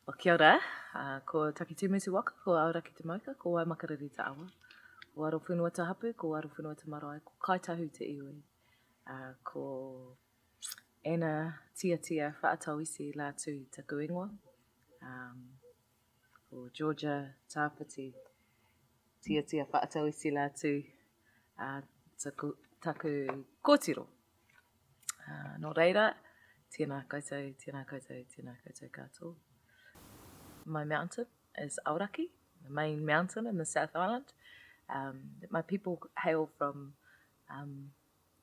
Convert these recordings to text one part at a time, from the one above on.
Wa kia ora, ko taki te mutu waka, ko aura ki te mauka, ko ai makariri ta awa. Ko aro whenua ta hapu, ko aro whenua ta marae, ko Ngāi Tahu te iwi. Ko Tiatia Fa'atoese Latu taku ingoa. Ko Georgia Tāpiti Tiatia Fa'atoese Latu taku kōtiro. Nō reira, tēnā koutou, tēnā koutou, tēnā koutou katoa. My mountain is Aoraki, the main mountain in the South Island. My people hail from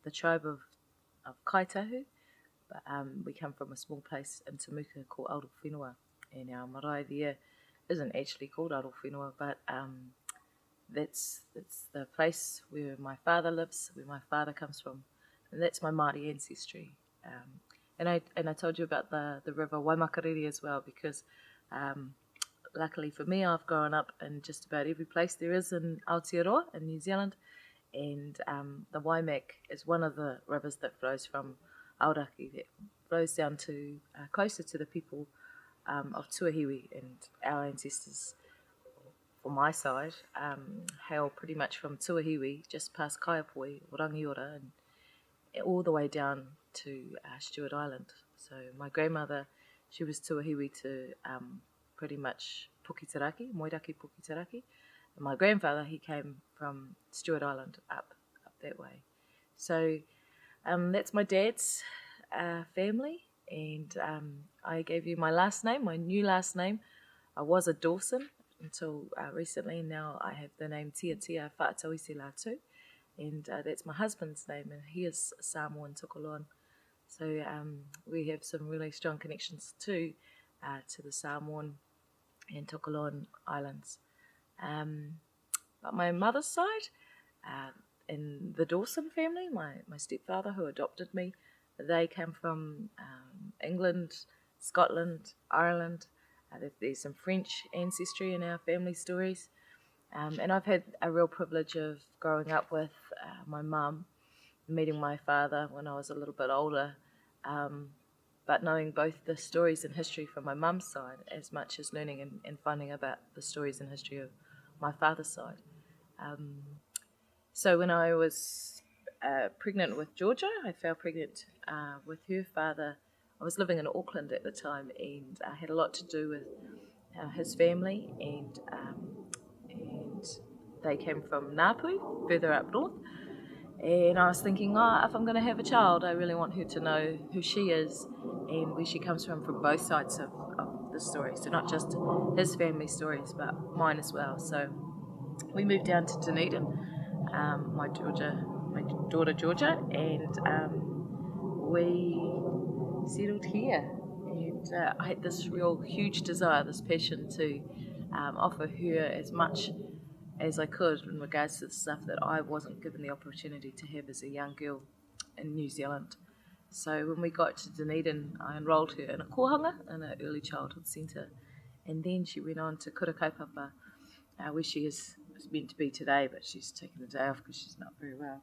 the tribe of Ngāi Tahu, but we come from a small place in Temuka called Aorowhenua, and our marae there isn't actually called Aorowhenua, but that's the place where my father lives, where my father comes from, and that's my Māori ancestry. And I told you about the river Waimakariri as well, because luckily for me, I've grown up in just about every place there is in Aotearoa in New Zealand, and the Waimak is one of the rivers that flows from Aoraki, that flows down to closer to the people of Tuahiwi, and our ancestors, for my side, hail pretty much from Tuahiwi, just past Kaiapoi, Rangiora, and all the way down to Stewart Island. So my grandmother, she was Tuahiwi to pretty much Pukitaraki, Moiraki Pukitaraki. And my grandfather, he came from Stewart Island up that way. So that's my dad's family, and I gave you my last name, my new last name. I was a Dawson until recently, and now I have the name Tiatia Fa'atoese Latu, and that's my husband's name, and he is Samoan Tokoloan. So we have some really strong connections too to the Samoan and Tokoloan Islands. But my mother's side, in the Dawson family, my stepfather who adopted me, they came from England, Scotland, Ireland. There's some French ancestry in our family stories. And I've had a real privilege of growing up with my mum, meeting my father when I was a little bit older, but knowing both the stories and history from my mum's side as much as learning and finding about the stories and history of my father's side. So when I was pregnant with Georgia, I fell pregnant with her father. I was living in Auckland at the time, and I had a lot to do with his family, and they came from Ngāpuhi, further up north. And I was thinking, if I'm going to have a child, I really want her to know who she is and where she comes from both sides of the story. So not just his family stories, but mine as well. So we moved down to Dunedin, my daughter Georgia, and we settled here. And I had this real huge desire, this passion to offer her as much as I could in regards to the stuff that I wasn't given the opportunity to have as a young girl in New Zealand. So when we got to Dunedin, I enrolled her in a kohanga, in an early childhood centre, and then she went on to Kura Kaupapa, where she is meant to be today, but she's taken the day off because she's not very well.